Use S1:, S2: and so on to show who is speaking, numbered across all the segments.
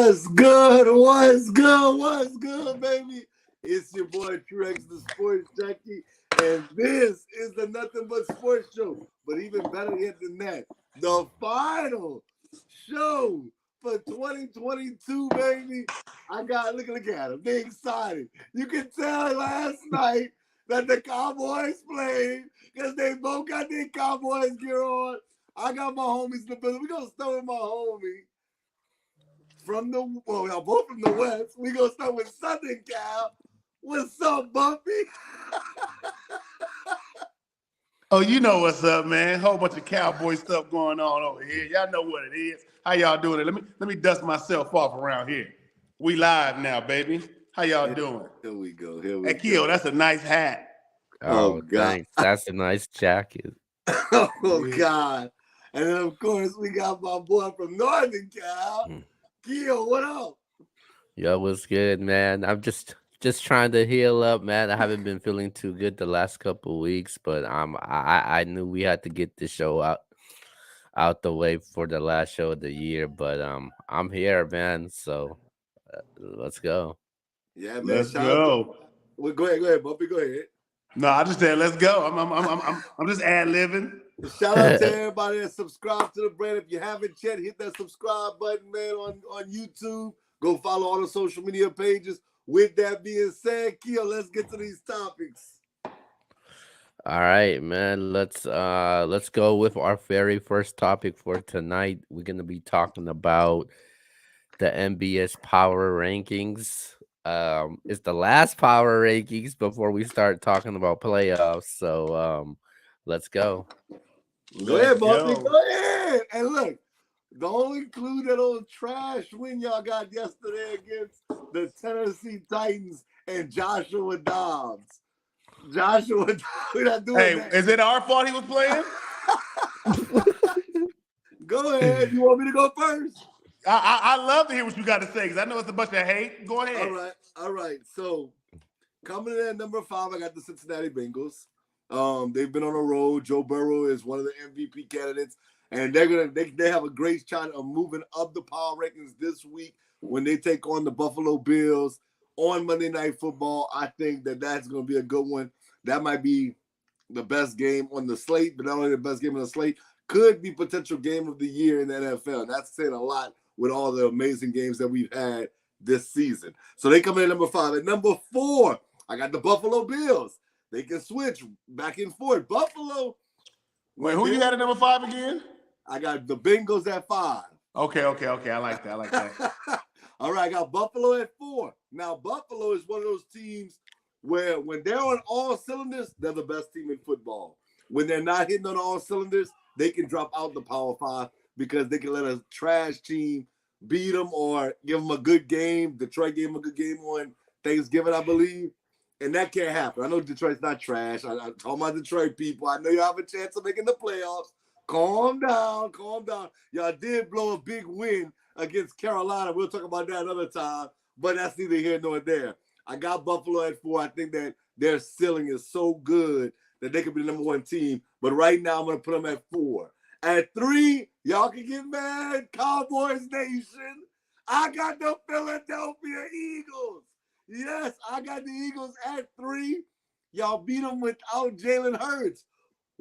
S1: What's good? What's good? What's good, baby? It's your boy T-Rex, the Sports Junkie, and this is the Nothing But Sports Show. But even better yet than that, the final show for 2022, baby. I got look at him, they excited. You can tell last night that the Cowboys played because they both got their Cowboys gear on. I got my homies in the building. We're gonna start with my homie. Y'all both from the West. We gonna start with Southern Cal. What's up, Bumpy?
S2: Oh, you know what's up, man. Whole bunch of cowboy stuff going on over here. Y'all know what it is. How y'all doing it? Let me dust myself off around here. We live now, baby. How y'all doing?
S1: Here we go. Here we
S2: Hey,
S1: go.
S2: Keo, that's a nice hat.
S3: Oh, God. Thanks. That's a nice jacket.
S1: Oh, God. And then, of course, we got my boy from Northern Cal. Keo, what up?
S3: Yo, what's good, man? I'm just trying to heal up, man. I haven't been feeling too good the last couple of weeks, but I knew we had to get this show out the way for the last show of the year. But I'm here, man. So let's go.
S1: Yeah, man.
S2: Let's go.
S1: Well, go ahead, Bumpy. Go ahead.
S2: No, I just said let's go. I'm just ad-libbing.
S1: Shout out to everybody that subscribe to the brand. If you haven't yet, hit that subscribe button, man, on YouTube. Go follow all the social media pages. With that being said, Keo, let's get to these topics.
S3: All right, man. Let's go with our very first topic for tonight. We're gonna be talking about the Nbs Power Rankings. It's the last Power Rankings before we start talking about playoffs. So let's go.
S1: Go ahead, Bumpy. Go ahead. And look, don't include that old trash win y'all got yesterday against the Tennessee Titans and Joshua Dobbs. We're not doing that.
S2: Is it our fault he was playing?
S1: Go ahead. You want me to go first?
S2: I love to hear what you got to say because I know it's a bunch of hate. Go ahead.
S1: All right. So coming in at number 5, I got the Cincinnati Bengals. They've been on a roll. Joe Burrow is one of the MVP candidates, and they have a great shot of moving up the power rankings this week when they take on the Buffalo Bills on Monday Night Football. I think that's going to be a good one. That might be the best game on the slate, but not only the best game on the slate, could be potential game of the year in the NFL. That's saying a lot with all the amazing games that we've had this season. So they come in at number 5. At number 4, I got the Buffalo Bills. They can switch back and forth. Buffalo.
S2: Wait, who you got at number 5 again?
S1: I got the Bengals at 5.
S2: Okay. I like that.
S1: All right, I got Buffalo at 4. Now, Buffalo is one of those teams where when they're on all cylinders, they're the best team in football. When they're not hitting on all cylinders, they can drop out the Power 5 because they can let a trash team beat them or give them a good game. Detroit gave them a good game on Thanksgiving, I believe. And that can't happen. I know Detroit's not trash. I'm talking about Detroit people. I know you have a chance of making the playoffs. Calm down. Y'all did blow a big win against Carolina. We'll talk about that another time, but that's neither here nor there. I got Buffalo at 4. I think that their ceiling is so good that they could be the number 1 team. But right now, I'm going to put them at 4. At 3, y'all can get mad. Cowboys Nation. I got the Philadelphia Eagles. Yes, I got the Eagles at 3. Y'all beat them without Jalen Hurts.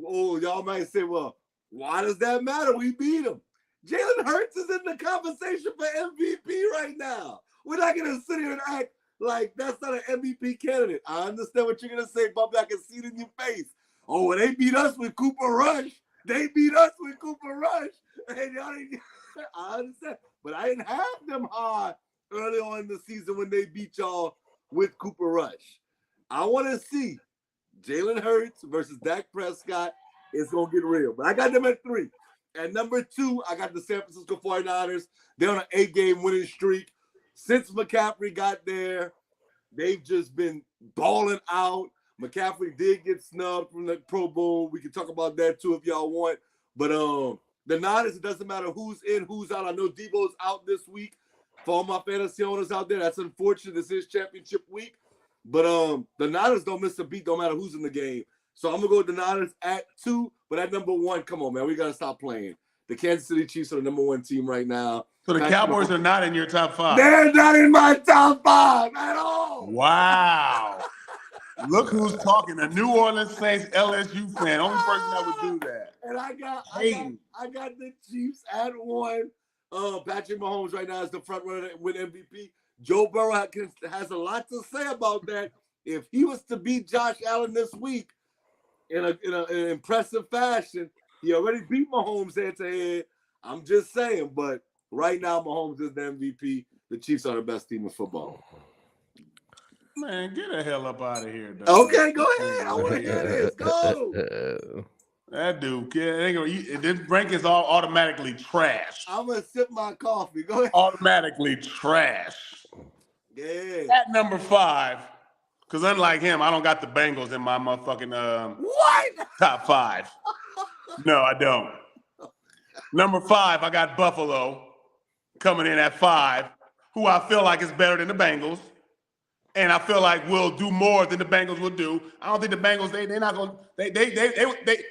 S1: Oh, y'all might say, well, why does that matter? We beat them. Jalen Hurts is in the conversation for MVP right now. We're not going to sit here and act like that's not an MVP candidate. I understand what you're going to say, Bubba. I can see it in your face. Oh, well, they beat us with Cooper Rush. And y'all didn't, I understand. But I didn't have them hard early on in the season when they beat y'all with Cooper Rush. I want to see Jalen Hurts versus Dak Prescott. It's going to get real. But I got them at 3. At number 2, I got the San Francisco 49ers. They're on an 8-game winning streak. Since McCaffrey got there, they've just been balling out. McCaffrey did get snubbed from the Pro Bowl. We can talk about that too if y'all want. But the Niners, it doesn't matter who's in, who's out. I know Debo's out this week. For all my fantasy owners out there, that's unfortunate. This is championship week. But the Niners don't miss a beat, no matter who's in the game. So I'm going to go with the Niners at 2. But at number 1, come on, man. We got to stop playing. The Kansas City Chiefs are the number 1 team right now.
S2: So the Cowboys are not in your top 5.
S1: They're not in my top 5 at all.
S2: Wow. Look who's talking. A New Orleans Saints LSU fan. Only person that would do that.
S1: And I got the Chiefs at 1. Patrick Mahomes right now is the front runner with MVP. Joe Burrow has a lot to say about that. If he was to beat Josh Allen this week in an impressive fashion, he already beat Mahomes head to head. I'm just saying, but right now Mahomes is the MVP. The Chiefs are the best team in football.
S2: Man, get the hell up out of here, dog.
S1: Okay, go ahead. I want to hear this. Go.
S2: That dude, this ranking's all automatically trash.
S1: I'm going to sip my coffee. Go ahead.
S2: Automatically trash.
S1: Yeah.
S2: At number 5, because unlike him, I don't got the Bengals in my motherfucking
S1: what?
S2: top 5. No, I don't. Number 5, I got Buffalo coming in at 5, who I feel like is better than the Bengals. And I feel like we'll do more than the Bengals will do. I don't think the Bengals, they're not going to,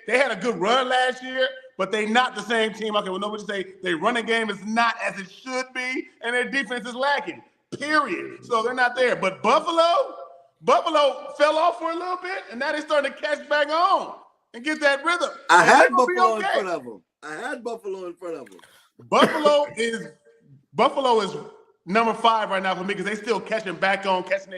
S2: they had a good run last year, but they not the same team. Okay, well, nobody say their running game is not as it should be, and their defense is lacking, period. So they're not there. But Buffalo fell off for a little bit, and now they're starting to catch back on and get that rhythm.
S1: I had Buffalo in front of them.
S2: Buffalo is number 5 right now for me because they still catching their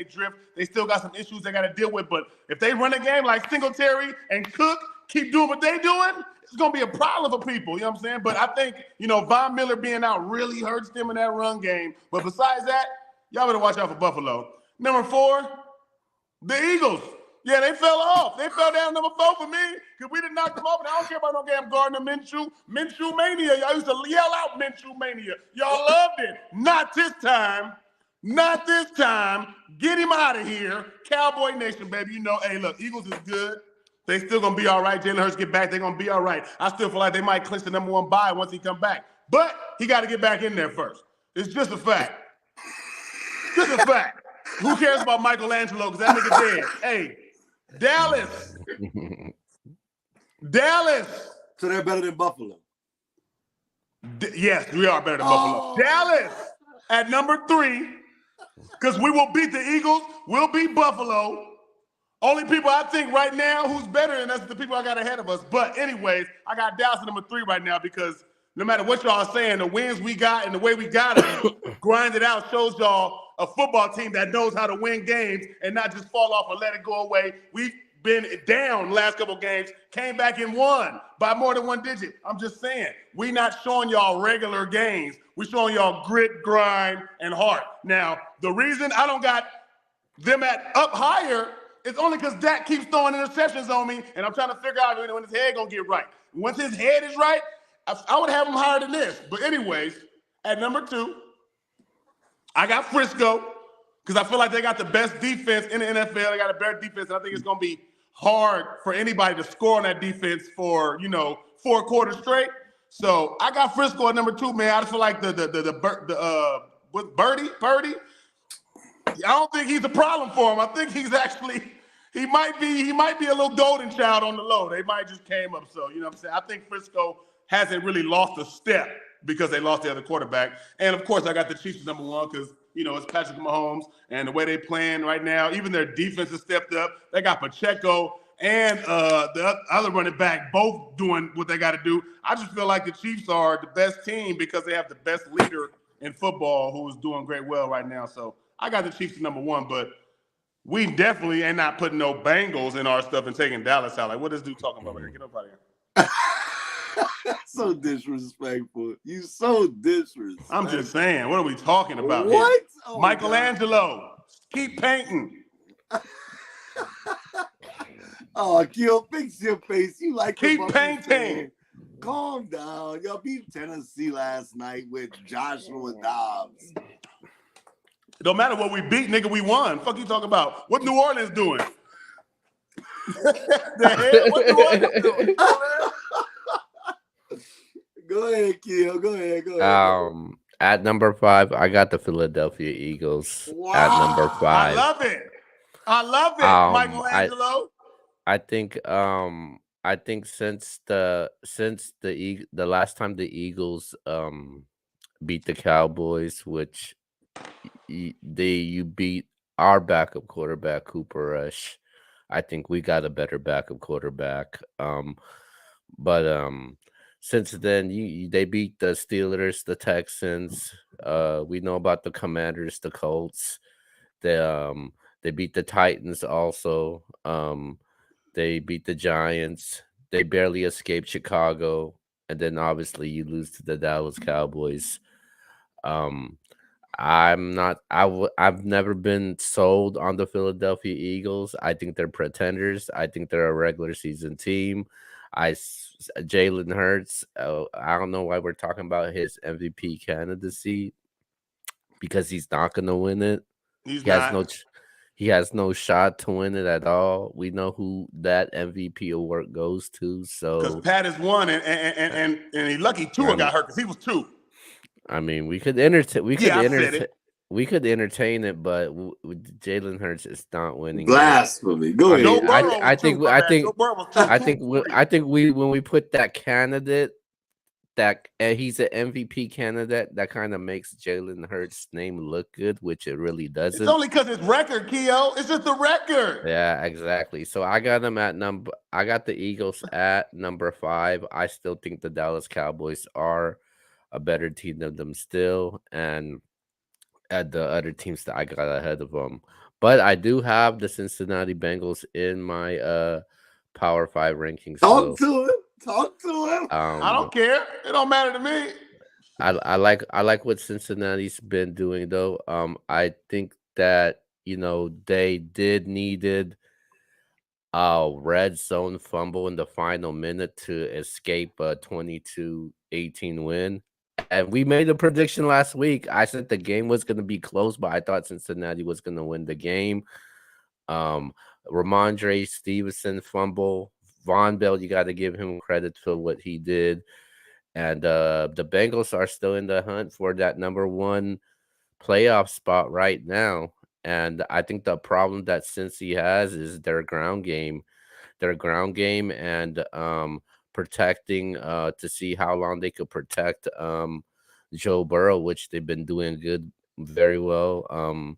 S2: drift. They still got some issues they got to deal with. But if they run a game like Singletary and Cook keep doing what they doing, it's going to be a problem for people. You know what I'm saying? But I think, Von Miller being out really hurts them in that run game. But besides that, y'all better watch out for Buffalo. Number 4, the Eagles. Yeah, they fell off. They fell down number 4 for me because we didn't knock them off. And I don't care about no damn Gardner Minshew. Minshew Mania. Y'all used to yell out Minshew Mania. Y'all loved it. Not this time. Not this time. Get him out of here. Cowboy Nation, baby. Hey, look, Eagles is good. They still going to be all right. Jalen Hurts get back. They're going to be all right. I still feel like they might clinch the number 1 bye once he come back. But he got to get back in there first. It's just a fact. Just a fact. Who cares about Michelangelo? Because that nigga dead. Hey. Dallas.
S1: So they're better than Buffalo.
S2: Yes, we are better than Buffalo. Dallas at number 3, because we will beat the Eagles. We'll beat Buffalo. Only people I think right now who's better than us is the people I got ahead of us. But anyways, I got Dallas at number 3 right now because no matter what y'all are saying, the wins we got and the way we got them, grind it out shows y'all a football team that knows how to win games and not just fall off and let it go away. We've been down the last couple of games, came back and won by more than 1 digit. I'm just saying, we not showing y'all regular games. We're showing y'all grit, grind, and heart. Now, the reason I don't got them up higher is only because Dak keeps throwing interceptions on me, and I'm trying to figure out when his head going to get right. Once his head is right, I would have him higher than this. But anyways, at number 2, I got Frisco because I feel like they got the best defense in the NFL. They got a better defense, and I think it's going to be hard for anybody to score on that defense for, 4 quarters straight. So I got Frisco at number 2, man. I just feel like Birdie. I don't think he's a problem for him. I think he might be a little golden child on the low. They might just came up so, you know what I'm saying? I think Frisco hasn't really lost a step because they lost the other quarterback. And, of course, I got the Chiefs number 1 because, it's Patrick Mahomes. And the way they playing right now, even their defense has stepped up. They got Pacheco and the other running back both doing what they got to do. I just feel like the Chiefs are the best team because they have the best leader in football who is doing great well right now. So I got the Chiefs number 1, but we definitely ain't not putting no Bengals in our stuff and taking Dallas out. Like, what is this dude talking about? Get up out of here.
S1: So disrespectful. You so disrespectful.
S2: I'm just saying, what are we talking about
S1: what?
S2: here?
S1: Oh,
S2: Michelangelo, keep painting.
S1: Oh, Kill, fix your face. You like
S2: keep painting.
S1: Calm down. Y'all beat Tennessee last night with Joshua Dobbs.
S2: It don't matter what we beat, nigga, we won. Fuck you talking about? What New Orleans doing? The hell? What New Orleans doing?
S1: Go ahead, Kill. Go ahead.
S3: At number 5, I got the Philadelphia Eagles.
S1: Wow.
S3: At number 5.
S2: I love it, Michelangelo.
S3: I think since the last time the Eagles beat the Cowboys, which you beat our backup quarterback Cooper Rush. I think we got a better backup quarterback. But since then, they beat the Steelers, the Texans. We know about the Commanders, the Colts. They they beat the Titans also. They beat the Giants. They barely escaped Chicago, and then obviously you lose to the Dallas Cowboys. Um, I'm not. I've never been sold on the Philadelphia Eagles. I think they're pretenders. I think they're a regular season team. Jalen Hurts. I don't know why we're talking about his MVP candidacy because he's not going to win it.
S2: He's
S3: He has
S2: not.
S3: no. He has no shot to win it at all. We know who that MVP award goes to.
S2: Because
S3: So
S2: Pat is one, and he lucky Tua got hurt because he was two.
S3: I mean, we could entertain.
S2: I said it.
S3: We could entertain it, but Jalen Hurts is not winning.
S1: Blasphemy. Go ahead.
S2: Joe Burrow was two.
S3: I think when we put that candidate and he's an MVP candidate, that kind of makes Jalen Hurts' name look good, which it really doesn't.
S2: It's only because it's record, Keo. It's just a record.
S3: Yeah, exactly. So I got them at number. I got the Eagles at number 5. I still think the Dallas Cowboys are a better team than them still, and at the other teams that I got ahead of them. But I do have the Cincinnati Bengals in my Power 5 rankings.
S1: Talk to him.
S2: I don't care. It don't matter to me.
S3: I like what Cincinnati's been doing though. I think that they needed a red zone fumble in the final minute to escape a 22-18 win. And we made a prediction last week. I said the game was going to be close, but I thought Cincinnati was going to win the game. Ramondre Stevenson fumble. Von Bell, you got to give him credit for what he did. And the Bengals are still in the hunt for that number 1 playoff spot right now. And I think the problem that Cincy has is their ground game. And protecting to see how long they could protect Joe Burrow, which they've been doing very well.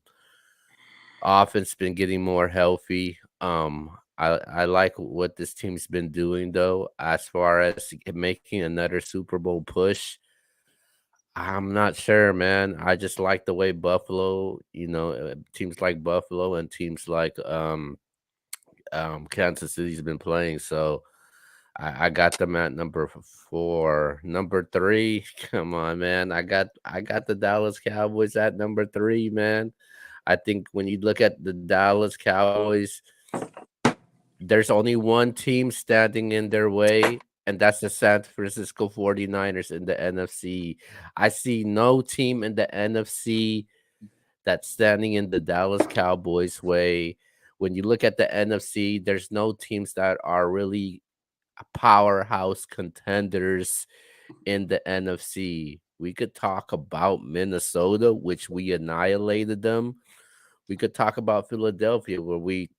S3: Offense been getting more healthy. I like what this team's been doing though, as far as making another Super Bowl push. I'm not sure, man. I just like the way Buffalo, teams like Buffalo and teams like Kansas City's been playing. So I got them at number 4. Number 3, come on, man. I got the Dallas Cowboys at number 3, man. I think when you look at the Dallas Cowboys, there's only one team standing in their way, and that's the San Francisco 49ers in the NFC. I see no team in the NFC that's standing in the Dallas Cowboys' way. When you look at the NFC, there's no teams that are really powerhouse contenders in the NFC. We could talk about Minnesota, which we annihilated them. We could talk about Philadelphia, where we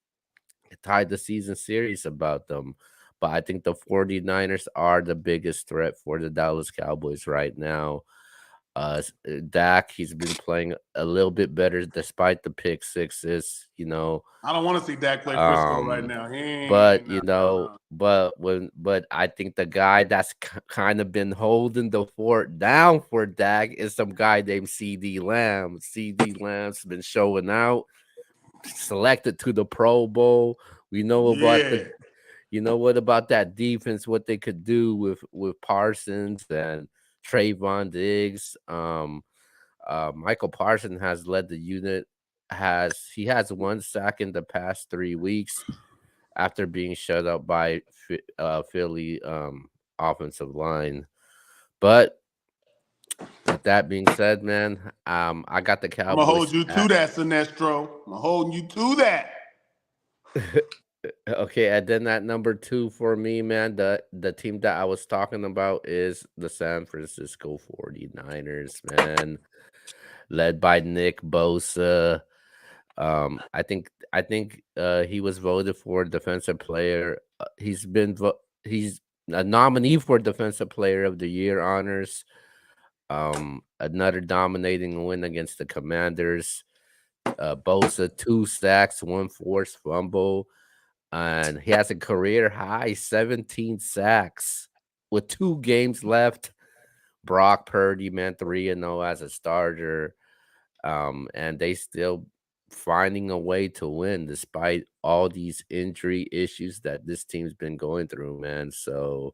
S3: tied the season series about them. But I think the 49ers are the biggest threat for the Dallas Cowboys right now. Dak, he's been playing a little bit better despite the pick sixes.
S2: I don't want to see Dak play Frisco right now.
S3: But I think the guy that's kind of been holding the fort down for Dak is some guy named CD Lamb. CD Lamb's been showing out, selected to the Pro Bowl. We know about what about that defense, what they could do with Parsons and Trayvon Diggs. Michael Parsons has led the unit. He has 1 sack in the past 3 weeks after being shut up by Philly offensive line. But with that being said, man, I got the Cowboys.
S2: I'm gonna hold you to that, Sinestro. I'm holding you to that.
S3: Okay, and then at number 2 for me, man, the team that I was talking about is the San Francisco 49ers, man, led by Nick Bosa. I think he was voted for defensive player. He's a nominee for defensive player of the year honors. Another dominating win against the Commanders. Bosa 2 sacks, 1 forced fumble, and he has a career high 17 sacks with 2 games left. Brock Purdy, man, 3-0 as a starter. And they still finding a way to win despite all these injury issues that this team's been going through, man. So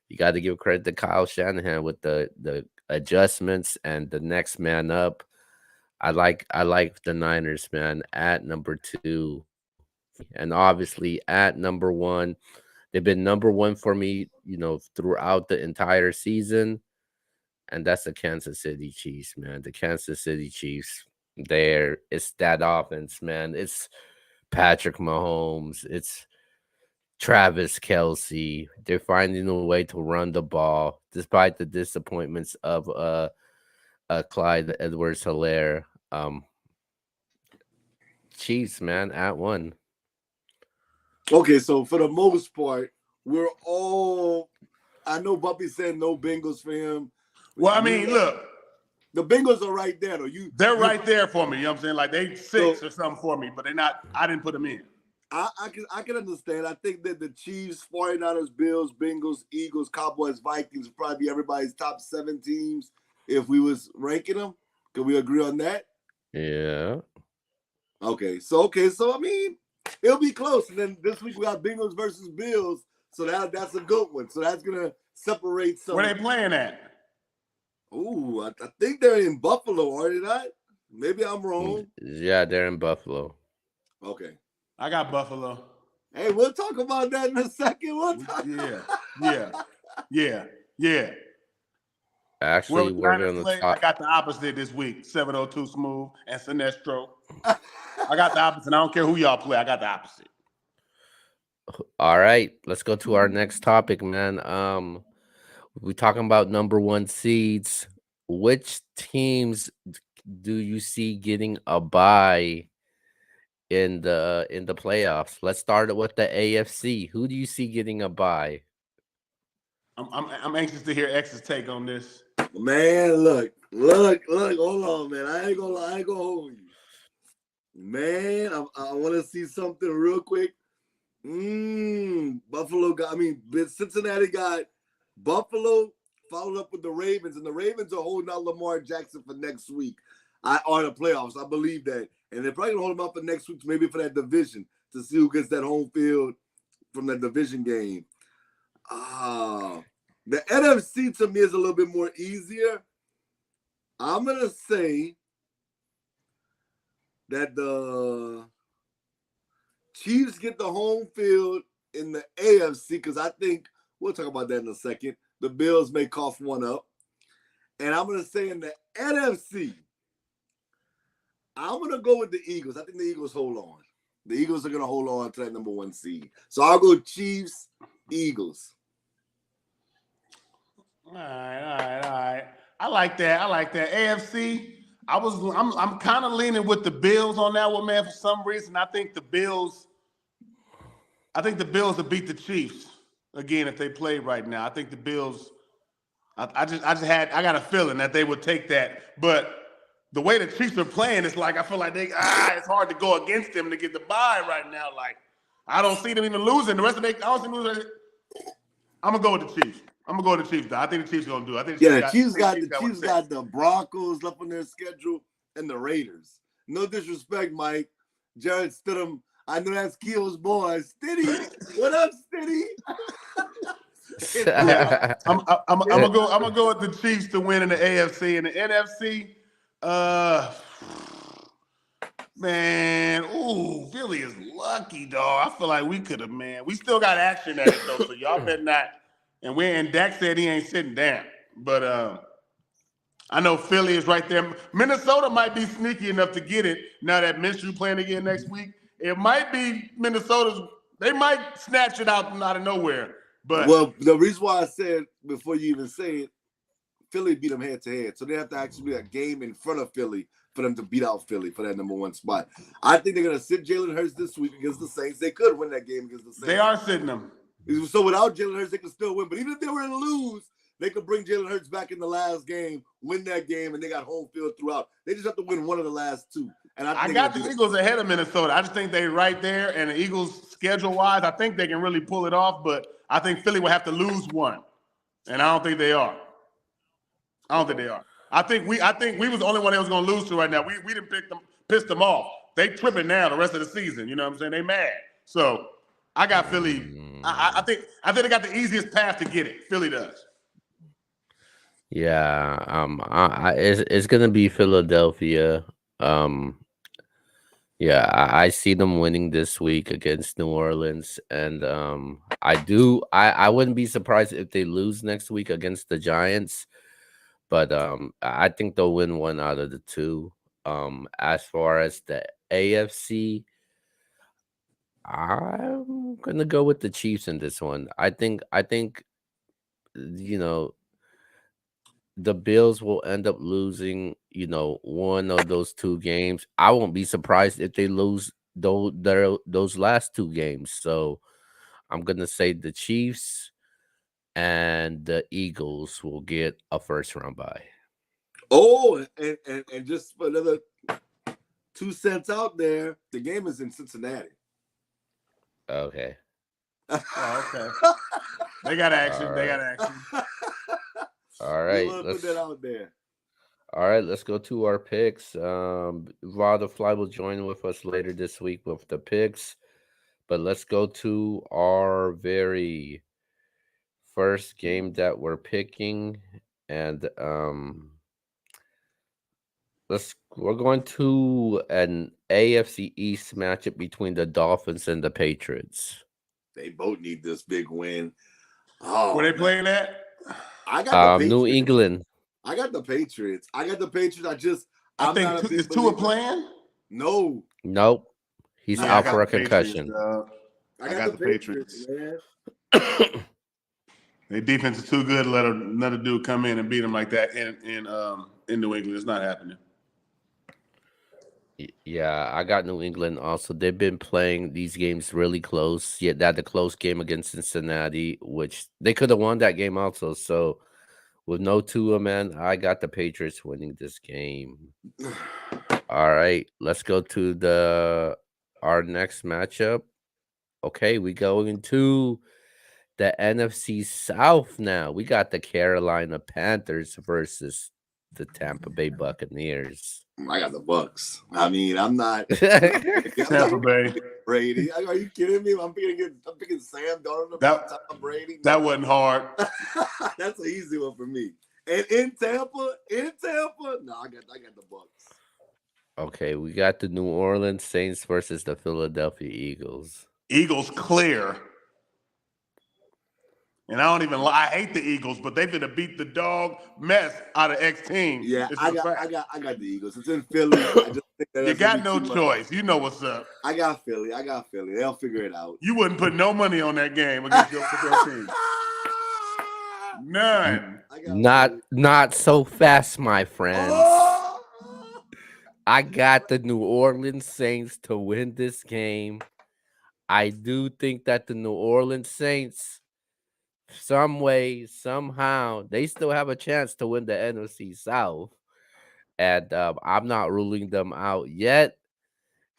S3: you got to give credit to Kyle Shanahan with the adjustments and the next man up. I like the Niners, man, at number 2. And obviously at number 1. They've been number 1 for me, throughout the entire season. And that's the Kansas City Chiefs, man. The Kansas City Chiefs. It's that offense, man. It's Patrick Mahomes. It's Travis Kelce. They're finding a way to run the ball despite the disappointments of Clyde Edwards-Helaire. Chiefs, man, at 1.
S1: Okay, so for the most part, we're all. I know Bumpy said no Bengals for him.
S2: Well, I mean, look,
S1: the Bengals are right there, though.
S2: They're right there for me. You know what I'm saying? Like they 6 or something for me, but they're not. I didn't put them in.
S1: I can understand. I think that the Chiefs, 49ers, Bills, Bengals, Eagles, Cowboys, Vikings would probably be everybody's top 7 teams if we was ranking them. Can we agree on that?
S3: Yeah.
S1: Okay. So I mean, it'll be close. And then this week we got Bengals versus Bills. So that's a good one. So that's gonna separate some.
S2: Where they playing at?
S1: Ooh, I think they're in Buffalo, are they not? Maybe I'm wrong.
S3: Yeah, they're in Buffalo.
S1: Okay.
S2: I got Buffalo.
S1: Hey, we'll talk about that in a second.
S2: Yeah.
S3: Actually, we're going to talk.
S2: I got the opposite this week. 702 Smooth and Sinestro. I got the opposite. I don't care who y'all play. I got the opposite.
S3: All right, let's go to our next topic, man. We're talking about number 1 seeds. Which teams do you see getting a bye in the playoffs? Let's start with the AFC. Who do you see getting a bye?
S2: I'm anxious to hear X's take on this.
S1: Man, look, hold on, man. I ain't gonna hold you. Man, I want to see something real quick. Cincinnati got Buffalo followed up with the Ravens, and the Ravens are holding out Lamar Jackson for next week. Or the playoffs, I believe that. And they're probably gonna hold him up for next week, maybe for that division, to see who gets that home field from that division game. The NFC to me is a little bit more easier. I'm gonna say that the Chiefs get the home field in the AFC because I think we'll talk about that in a second. The Bills may cough one up. And I'm going to say in the NFC, I'm going to go with the Eagles. I think the Eagles hold on. The Eagles are going to hold on to that number 1 seed. So I'll go Chiefs, Eagles.
S2: All right. I like that. AFC, I'm kind of leaning with the Bills on that one, man, for some reason. I think the Bills will beat the Chiefs again if they play right now. I think the Bills, I got a feeling that they would take that. But the way the Chiefs are playing, it's like I feel like it's hard to go against them to get the bye right now. Like I don't see them even losing. The rest of I don't see them losing. I'm gonna go with the Chiefs. Though. I think the Chiefs gonna do it.
S1: The Chiefs got the Broncos left on their schedule and the Raiders. No disrespect, Mike. Jared Stidham. I know that's Keel's boy. Stiddy. What up, Stiddy?
S2: I'm gonna go with the Chiefs to win in the AFC. And the NFC, man, Philly is lucky, dog. I feel like we could have, man. We still got action at it though, so y'all better not. And Dak said he ain't sitting down. But I know Philly is right there. Minnesota might be sneaky enough to get it now that Minshew playing again next week. It might be Minnesota's. They might snatch it out of nowhere. But
S1: the reason why I said before you even say it, Philly beat them head to head, so they have to actually be a game in front of Philly for them to beat out Philly for that number 1 spot. I think they're gonna sit Jalen Hurts this week against the Saints. They could win that game against the Saints.
S2: They are sitting them.
S1: So without Jalen Hurts, they can still win. But even if they were to lose, They could bring Jalen Hurts back in the last game, win that game, and they got home field throughout. They just have to win one of the last two. And
S2: I got the Eagles ahead of Minnesota. I just think they're right there. And the Eagles, schedule-wise, I think they can really pull it off. But I think Philly will have to lose one. And I don't think they are. I think we was the only one they was going to lose to right now. We didn't piss them off. They tripping now the rest of the season. You know what I'm saying? They mad. So I got Philly. I think they got the easiest path to get it. Philly does.
S3: Yeah. It's gonna be Philadelphia. Yeah, I see them winning this week against New Orleans, and I wouldn't be surprised if they lose next week against the Giants, but I think they'll win one out of the two. As far as the AFC, I'm gonna go with the Chiefs in this one. I think you know the Bills will end up losing, one of those two games. I won't be surprised if they lose those last two games. So I'm gonna say the Chiefs and the Eagles will get a first round bye.
S1: Oh, and just for another 2 cents out there, the game is in Cincinnati.
S3: Okay.
S2: Okay. They got action.
S3: All
S2: They
S3: right.
S2: got action.
S3: All right.
S1: Put that out there.
S3: All right, let's go to our picks. Rod the Fly will join with us later this week with the picks. But let's go to our very first game that we're picking. And we're going to an AFC East matchup between the Dolphins and the Patriots.
S1: They both need this big win. Oh,
S2: where they playing at?
S1: I got the Patriots.
S3: New England.
S1: I got the Patriots. I
S2: think is Tua playing?
S1: No.
S3: Nope. He's out for a concussion.
S1: I got the Patriots, man.
S2: Their defense is too good to let another dude come in and beat them like that in New England. It's not happening.
S3: Yeah, I got New England also. They've been playing these games really close. Yet that the close game against Cincinnati, which they could have won that game also. So with no Tua, man, I got the Patriots winning this game. All right, let's go to our next matchup. Okay, we go into the NFC South now. We got the Carolina Panthers versus the Tampa Bay Buccaneers.
S1: I got the Bucks. I mean, I'm not
S2: Tampa Bay.
S1: Brady. Are you kidding me? I'm picking Sam Darnold. Tom Brady.
S2: That wasn't hard.
S1: That's an easy one for me. And in Tampa, no, I got the Bucks.
S3: Okay, we got the New Orleans Saints versus the Philadelphia Eagles.
S2: Eagles clear. And I hate the Eagles, but they finna beat the dog mess out of X team.
S1: Yeah, I got the Eagles. It's in Philly. I just think that
S2: you got no choice. You know what's up.
S1: I got Philly. They'll figure it out.
S2: You wouldn't put no money on that game against your team. None.
S3: Not so fast, my friends.
S1: Oh!
S3: I got the New Orleans Saints to win this game. I do think that the New Orleans Saints, some way, somehow, they still have a chance to win the NFC South. And I'm not ruling them out yet.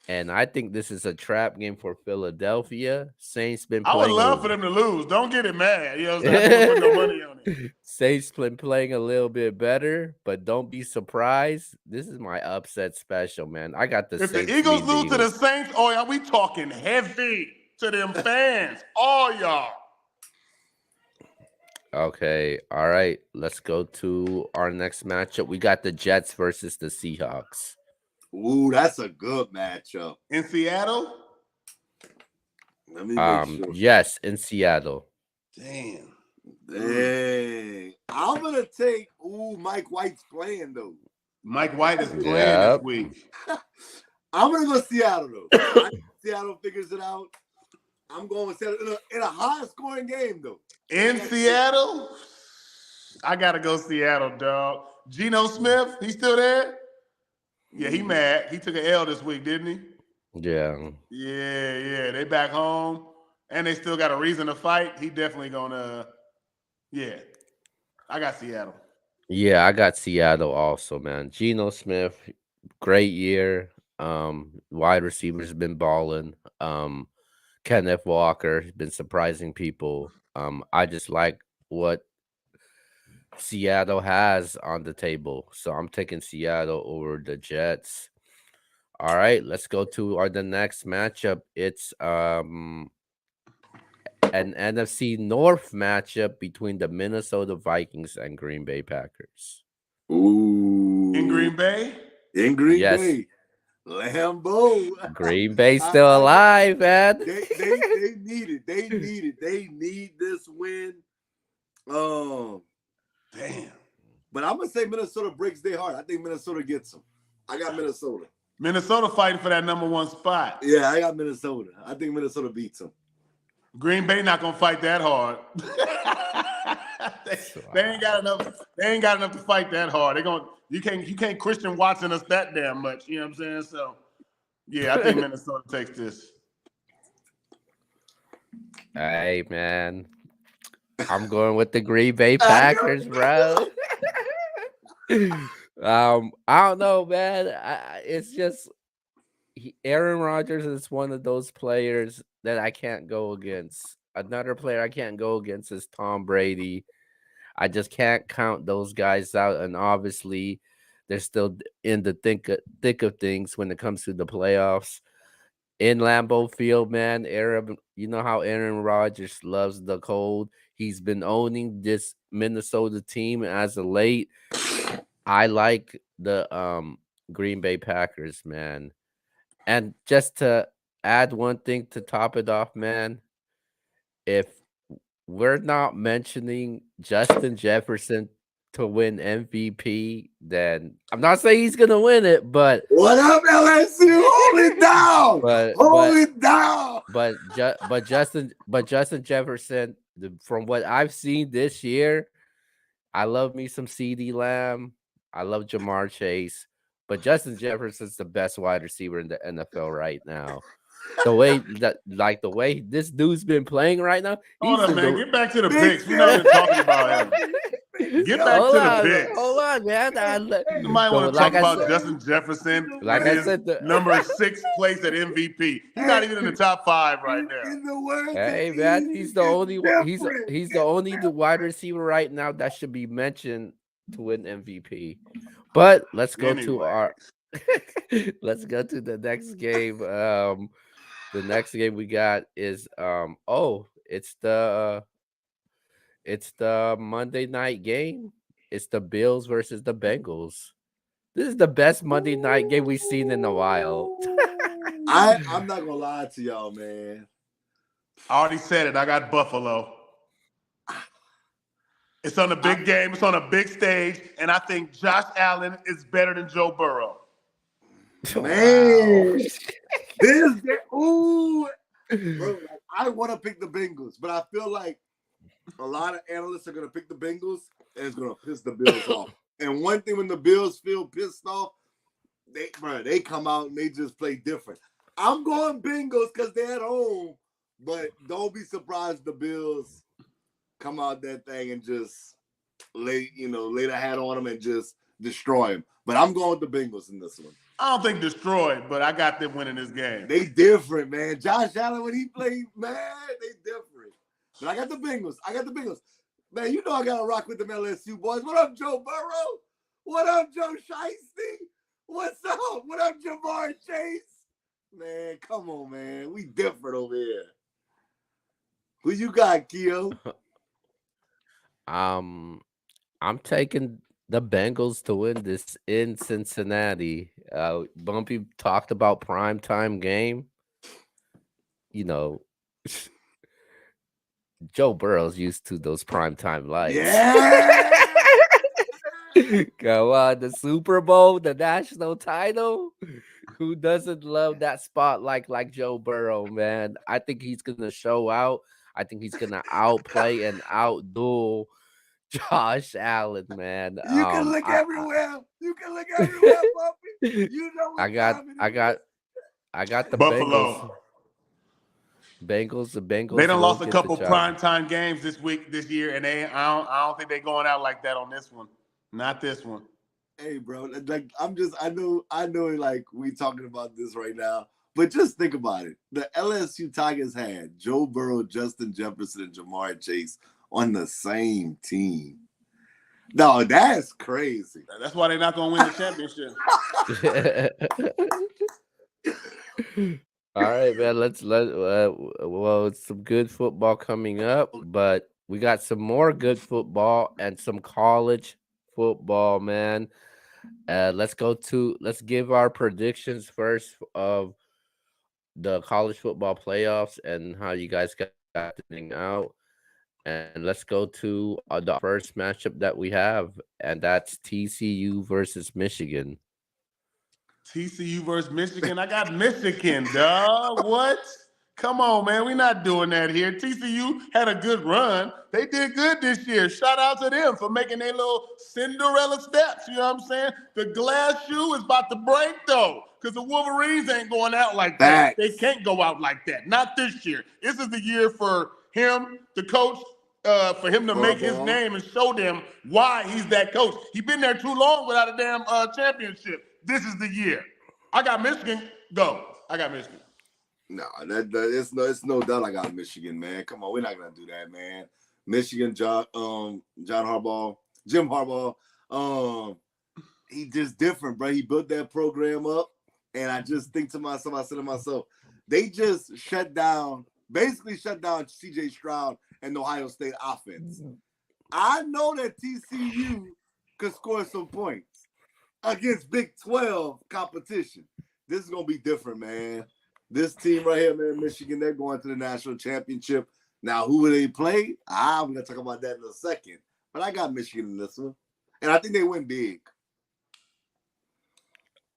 S3: And I think this is a trap game for Philadelphia. Saints been playing.
S2: I would love for them to lose. Don't get it mad. You know what I'm saying? Put no money on it.
S3: Saints been playing a little bit better, but don't be surprised. This is my upset special, man. I got the
S2: If
S3: Saints.
S2: the Eagles lose to the Saints, are we talking heavy to them fans? All y'all.
S3: Okay, all right. Let's go to our next matchup. We got the Jets versus the Seahawks.
S1: Ooh, that's a good matchup.
S2: In Seattle?
S1: Let me make sure.
S3: Yes, in Seattle.
S2: Dang.
S1: I'm gonna take. Mike White's playing though.
S2: Mike White is playing this week.
S1: I'm gonna go Seattle though. Seattle figures it out. I'm going with Seattle in a high-scoring game though.
S2: In Seattle? I gotta go Seattle, dog. Geno Smith, he still there? Yeah, he mad. He took an L this week, didn't he?
S3: Yeah.
S2: Yeah. They back home, and they still got a reason to fight. He definitely gonna, yeah. I got Seattle.
S3: Yeah, I got Seattle also, man. Geno Smith, great year. Wide receivers been balling. Kenneth Walker has been surprising people. I just like what Seattle has on the table. So I'm taking Seattle over the Jets. All right, let's go to the next matchup. It's an NFC North matchup between the Minnesota Vikings and Green Bay Packers.
S1: Ooh.
S2: In Green Bay?
S1: In Green
S3: Yes.
S1: Bay. Lambeau.
S3: Green Bay still alive, man.
S1: They need it. They need this win.
S2: Damn.
S1: But I'm gonna say Minnesota breaks their heart. I think Minnesota gets them. I got Minnesota.
S2: Minnesota fighting for that number 1 spot.
S1: Yeah, I got Minnesota. I think Minnesota beats them.
S2: Green Bay not gonna fight that hard. they ain't got enough. They ain't got enough to fight that hard. You can't Christian Watson us that damn much. You know what I'm saying? So yeah, I think Minnesota takes this.
S3: Hey, man. I'm going with the Green Bay Packers, bro. I don't know, man. It's just Aaron Rodgers is one of those players that I can't go against. Another player I can't go against is Tom Brady. I just can't count those guys out, and obviously, they're still in the thick of things when it comes to the playoffs. In Lambeau Field, man, you know how Aaron Rodgers loves the cold. He's been owning this Minnesota team as of late. I like the Green Bay Packers, man. And just to add one thing to top it off, man, if we're not mentioning Justin Jefferson to win MVP, then I'm not saying he's gonna win it, but
S1: what up, LSU? Hold it down. Hold it down.
S3: But Justin Jefferson, from what I've seen this year, I love me some CD Lamb. I love Jamar Chase, but Justin Jefferson's the best wide receiver in the NFL right now. The way this dude's been playing right now.
S2: Hold up, man. Get back to the picks. We're not even talking about him. Get back to the picks.
S3: Hold on, man.
S2: You might want to talk about Justin Jefferson.
S3: Like I said,
S2: number 6 place at MVP. He's not even in the top 5 right now.
S3: Hey, man, he's the only one. He's the only wide receiver right now that should be mentioned to win MVP. But let's go to let's go to the next game. The next game we got is it's the Monday night game. It's the Bills versus the Bengals. This is the best Monday night game we've seen in a while.
S1: I'm not gonna lie to y'all, man.
S2: I already said it. I got Buffalo. It's on a big game. It's on a big stage, and I think Josh Allen is better than Joe Burrow.
S1: Man, bro, I want to pick the Bengals, but I feel like a lot of analysts are gonna pick the Bengals, and it's gonna piss the Bills off. And one thing, when the Bills feel pissed off, they come out and they just play different. I'm going Bengals because they're at home, but don't be surprised the Bills come out that thing and just lay the hat on them and just destroy them. But I'm going with the Bengals in this one.
S2: I don't think destroyed, but I got them winning this game.
S1: They different, man. Josh Allen, when he played, man, they different. But I got the Bengals. Man, you know I got to rock with them LSU boys. What up, Joe Burrow? What up, Joe Shiesty? What's up? What up, Jamar Chase? Man, come on, man. We different over here. Who you got, Keo?
S3: I'm taking the Bengals to win this in Cincinnati. Bumpy talked about primetime game. You know, Joe Burrow's used to those primetime lights.
S1: Yeah.
S3: Go on, the Super Bowl, the national title. Who doesn't love that spotlight like Joe Burrow, man? I think he's gonna show out. I think he's gonna outplay and outduel Josh Allen, man.
S1: You can look everywhere. You can look everywhere, Bumpy. You know what
S3: I got the
S2: Buffalo.
S3: Bengals. Bengals. The
S2: They
S3: Bengals
S2: done
S3: will
S2: lost a
S3: get the
S2: couple
S3: job.
S2: primetime games this year, and I don't think they're going out like that on this one. Not this one.
S1: Hey, bro, like I know, like we talking about this right now, but just think about it. The LSU Tigers had Joe Burrow, Justin Jefferson, and Jamar Chase on the same team. No, that's crazy.
S2: That's why they're not going to win the championship.
S3: All right, man. Well, it's some good football coming up, but we got some more good football and some college football, man. Let's give our predictions first of the college football playoffs and how you guys got the thing out. And let's go to the first matchup that we have, and that's TCU versus Michigan.
S2: TCU versus Michigan. I got Michigan, dog. What? Come on, man. We're not doing that here. TCU had a good run. They did good this year. Shout out to them for making their little Cinderella steps. You know what I'm saying? The glass shoe is about to break, though, because the Wolverines ain't going out like that. They can't go out like that. Not this year. This is the year for him, the coach, for him to make his name and show them why he's that coach. He's been there too long without a damn championship. This is the year. I got Michigan. Go. I got Michigan.
S1: No, it's no doubt I got Michigan, man. Come on, we're not gonna do that, man. Michigan, Jim Harbaugh, he just different, bro. He built that program up, and I just think to myself, I said to myself, they just basically shut down C.J. Stroud and the Ohio State offense. I know that TCU could score some points against Big 12 competition. This is gonna be different, man. This team right here, man, Michigan, they're going to the national championship. Now, who will they play? I'm going to talk about that in a second. But I got Michigan in this one. And I think they win big.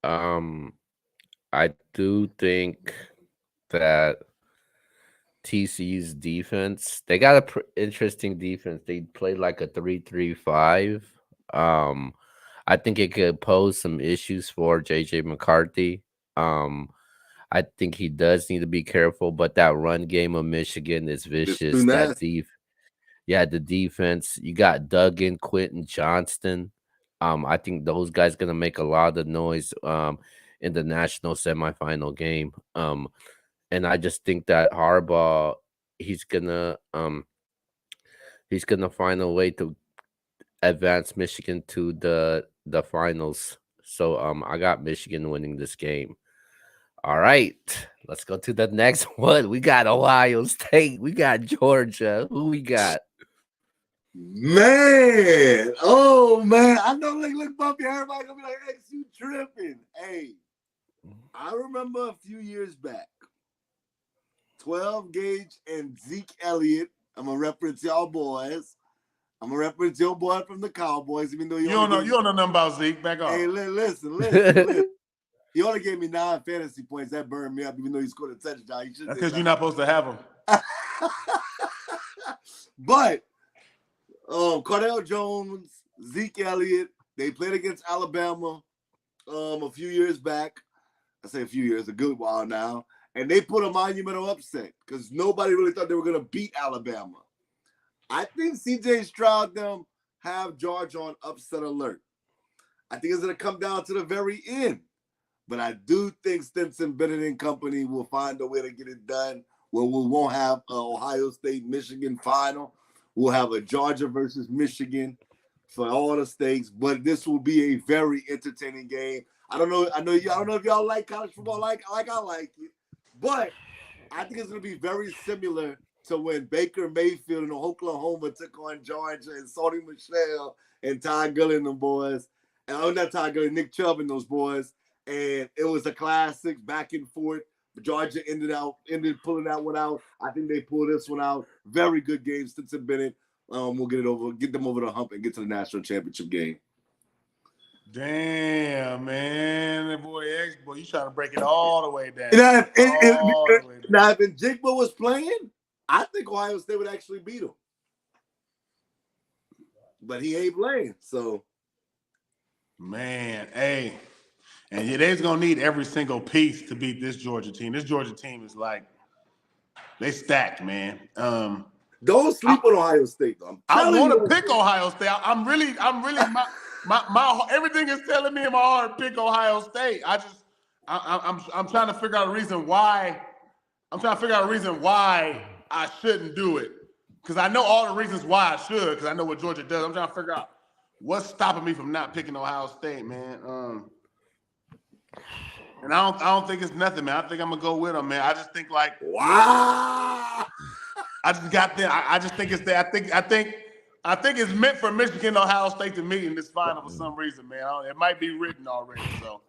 S3: I do think that TCU's defense, they got a interesting defense. They play like a 3-3-5. I think it could pose some issues for JJ McCarthy. I think he does need to be careful, but that run game of Michigan is vicious. The defense. You got Duggan, Quentin Johnston. I think those guys gonna make a lot of noise in the national semifinal game. And I just think that Harbaugh, he's gonna find a way to advance Michigan to the finals. So I got Michigan winning this game. All right, let's go to the next one. We got Ohio State. We got Georgia. Who we got?
S1: Man. Oh, man. I know, look, Bumpy, everybody going to be like, X, you tripping. Hey, I remember a few years back, 12 Gauge and Zeke Elliott. I'm going to reference y'all boys. I'm going to reference your boy from the Cowboys, even though you
S2: don't know nothing about Zeke. Back off.
S1: Hey, listen. He only gave me 9 fantasy points. That burned me up, even though he scored a touchdown.
S2: That's because you're not supposed to have him.
S1: But Cardell Jones, Zeke Elliott, they played against Alabama a few years back. I say a few years, a good while now. And they put a monumental upset because nobody really thought they were going to beat Alabama. I think C.J. Stroud them have Georgia on upset alert. I think it's going to come down to the very end. But I do think Stinson Bennett and company will find a way to get it done where we won't have an Ohio State-Michigan final. We'll have a Georgia versus Michigan for all the stakes, but this will be a very entertaining game. I don't know if y'all like college football like I like it, but I think it's going to be very similar to when Baker Mayfield and Oklahoma took on Georgia and Sonny Michel and Ty Gurley and them boys. And not Ty Gurley, Nick Chubb and those boys. And it was a classic back and forth. Georgia ended pulling that one out. I think they pulled this one out. Very good game. Stinson Bennett. We'll get them over the hump and get to the national championship game.
S2: Damn, man. That boy X, you trying to break it all the way down.
S1: Now, if Jigba was playing, I think Ohio State would actually beat him. But he ain't playing, so.
S2: Man, hey. And they're going to need every single piece to beat this Georgia team. This Georgia team is like They stacked, man.
S1: Don't sleep on Ohio State, though.
S2: I want to pick Ohio State. I'm really my everything is telling me in my heart pick Ohio State. I'm trying to figure out a reason why. I'm trying to figure out a reason why I shouldn't do it. Because I know all the reasons why I should, because I know what Georgia does. I'm trying to figure out what's stopping me from not picking Ohio State, man. And I don't think it's nothing, man. I think I'm gonna go with them, man. I just think like,
S1: wow.
S2: I just got there. I just think it's there. I think it's meant for Michigan and Ohio State to meet in this final for some reason, man. It might be written already. So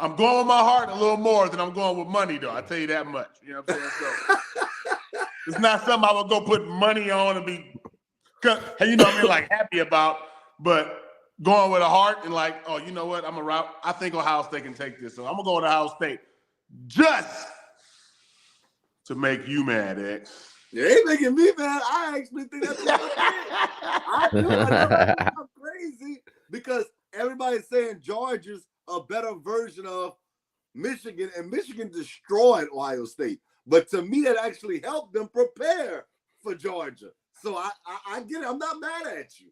S2: I'm going with my heart a little more than I'm going with money, though. I tell you that much. You know what I'm saying? So it's not something I would go put money on and be, you know what I mean, like happy about, but going with a heart and like, oh, you know what? I think Ohio State can take this. So I'm gonna go with Ohio State just to make you mad, X.
S1: You ain't making me mad. I actually think that's what I do. I'm crazy because everybody's saying Georgia's a better version of Michigan, and Michigan destroyed Ohio State. But to me, that actually helped them prepare for Georgia. So I get it. I'm not mad at you.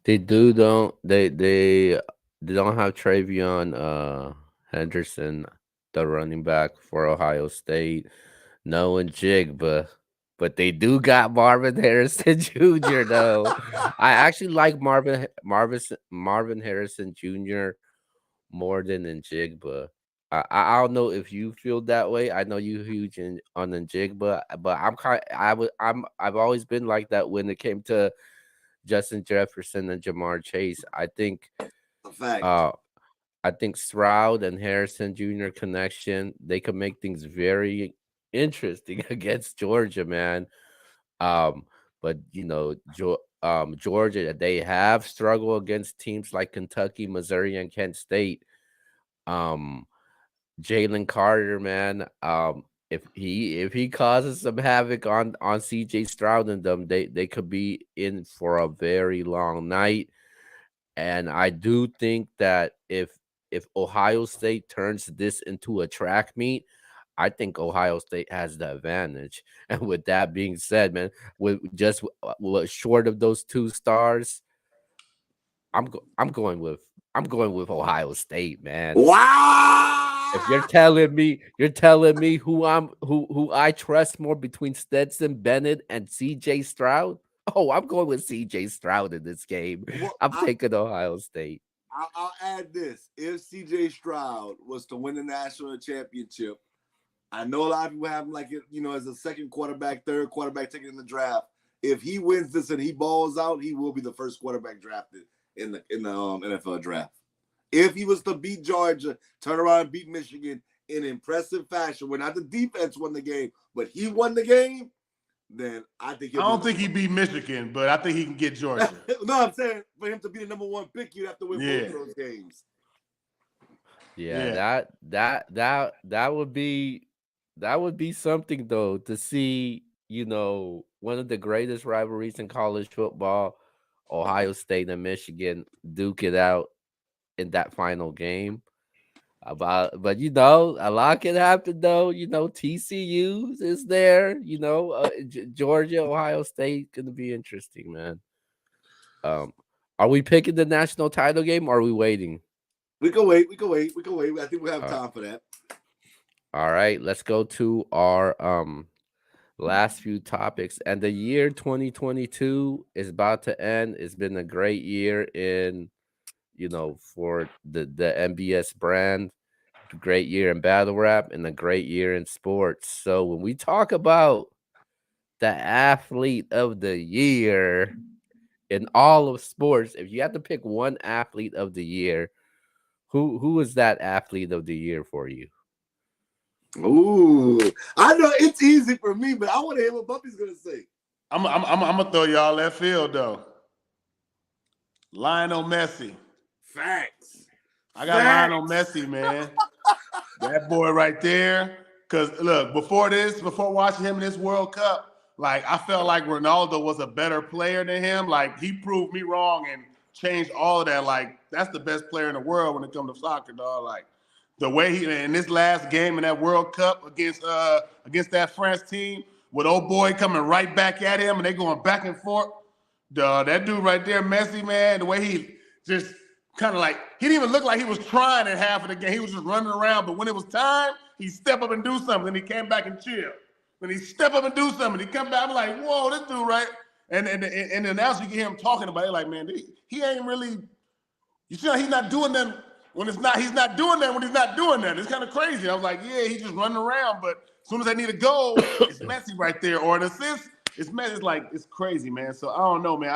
S3: They don't have Travion Henderson, the running back for Ohio State. No Njigba, but they do got Marvin Harrison Jr. though. I actually like Marvin Harrison Jr. more than Njigba. I don't know if you feel that way. I know you huge on Njigba, but I've always been like that when it came to Justin Jefferson and Jamar Chase. I think Stroud and Harrison Jr. connection, they could make things very interesting against Georgia, man. But you know, Georgia, they have struggled against teams like Kentucky, Missouri, and Kent State. Jalen Carter, man. If he causes some havoc on CJ Stroud and them, they could be in for a very long night. And I do think that if Ohio State turns this into a track meet, I think Ohio State has the advantage. And with that being said, man, with short of those 2 stars, I'm going with Ohio State, man.
S1: Wow.
S3: If you're telling me who I trust more between Stetson Bennett and CJ Stroud, I'm going with CJ Stroud in this game. Well, I'm taking Ohio State.
S1: I'll add this. If CJ Stroud was to win the national championship, I know a lot of people have him like, you know, as a second quarterback, third quarterback taken in the draft. If he wins this and he balls out, he will be the first quarterback drafted in the NFL draft. If he was to beat Georgia, turn around and beat Michigan in impressive fashion, where not the defense won the game, but he won the game, then I think
S2: I don't think he beat Michigan, but I think he can get Georgia.
S1: No, I'm saying for him to be the number 1 pick, you have to win both of those games.
S3: Yeah, that would be something though, to see, you know, one of the greatest rivalries in college football, Ohio State and Michigan, duke it out in that final game. But you know, a lot can happen though. You know, TCU is there. You know, Georgia, Ohio State, gonna be interesting, man. Are we picking the national title game, or are we waiting?
S1: We can wait. I think we have time for that.
S3: All right, let's go to our last few topics. And the year 2022 is about to end. It's been a great year for the NBS brand, a great year in battle rap, and a great year in sports. So when we talk about the athlete of the year in all of sports, if you had to pick one athlete of the year, who is that athlete of the year for you?
S1: Ooh, I know it's easy for me, but I want to hear what Bumpy's gonna say.
S2: I'm gonna throw y'all left field though. Lionel Messi.
S1: Facts.
S2: I got Lionel Messi, man. That boy right there. Because look, before watching him in this World Cup, like I felt like Ronaldo was a better player than him. Like he proved me wrong and changed all of that. Like that's the best player in the world when it comes to soccer, dog. Like the way he in this last game in that World Cup against that France team, with old boy coming right back at him and they going back and forth. That dude right there, Messi, man, the way he just kind of like, he didn't even look like he was trying in half of the game. He was just running around. But when it was time, he step up and do something. Then he came back and chill. When he step up and do something, he come back. I'm like, whoa, this dude, right? And the announcer, you get him talking about it, like, man, he ain't really, you see how he's not doing that when it's not, he's not doing that when he's not doing that. It's kind of crazy. I was like, yeah, he's just running around. But as soon as I need a goal, it's Messi right there. Or an assist, it's Messi. It's like, it's crazy, man. So I don't know, man.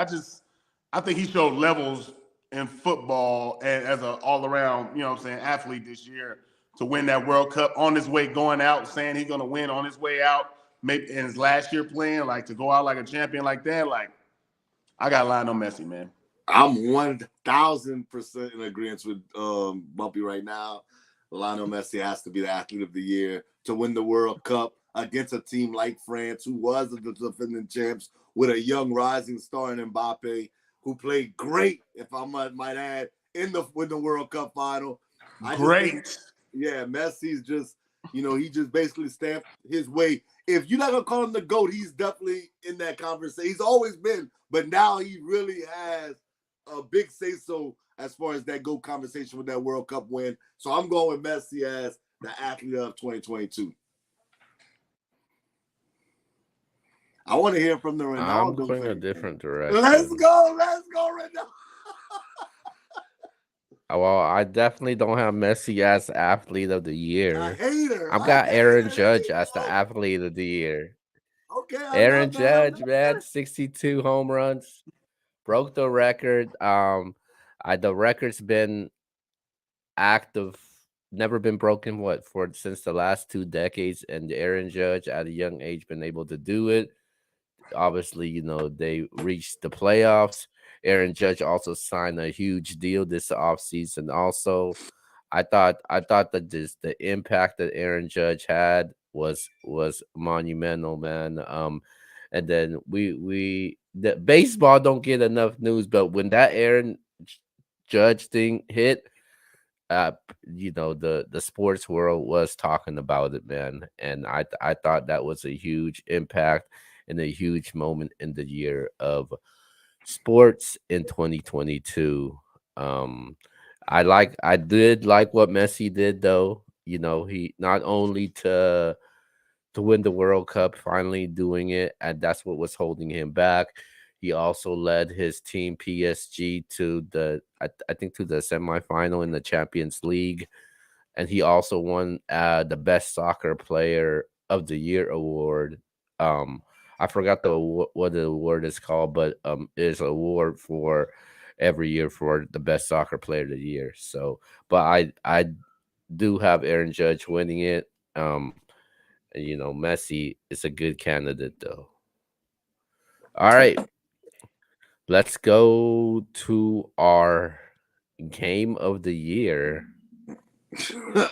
S2: I think he showed levels in football and as an all-around, athlete this year to win that World Cup on his way going out, saying he's going to win on his way out, maybe in his last year playing, like to go out like a champion like that. Like, I got Lionel Messi, man.
S1: I'm 1,000% in agreement with Bumpy right now. Lionel Messi has to be the athlete of the year to win the World Cup against a team like France, who was the defending champs, with a young rising star in Mbappe, who played great, if I might add, in the World Cup final.
S2: Great.
S1: Messi's just, he just basically stamped his way. If you're not going to call him the GOAT, he's definitely in that conversation. He's always been, but now he really has a big say-so as far as that GOAT conversation with that World Cup win. So I'm going with Messi as the athlete of 2022. I want to hear from the Ronaldo.
S3: I'm going a different direction.
S1: Let's go, Ronaldo.
S3: Well, I definitely don't have Messi as athlete of the year.
S1: A hater.
S3: I've got Aaron Judge as the athlete of the year.
S1: Okay.
S3: Aaron Judge, man, 62 home runs, broke the record. The record's been active, never been broken. Since the last 2 decades, and Aaron Judge at a young age been able to do it. Obviously, they reached the playoffs. Aaron Judge also signed a huge deal this offseason. Also, I thought that the impact that Aaron Judge had was monumental, man. And then the baseball don't get enough news, but when that Aaron Judge thing hit, the sports world was talking about it, man. And I thought that was a huge impact and a huge moment in the year of sports in 2022. I did like what Messi did, though. He not only to win the World Cup, finally doing it, and that's what was holding him back. He also led his team PSG to I think to the semifinal in the Champions League, and he also won the Best Soccer Player of the Year award. I forgot what the award is called, but it's an award for every year for the Best Soccer Player of the Year. So, but I do have Aaron Judge winning it. Messi is a good candidate, though. All right. Let's go to our game of the year.
S1: You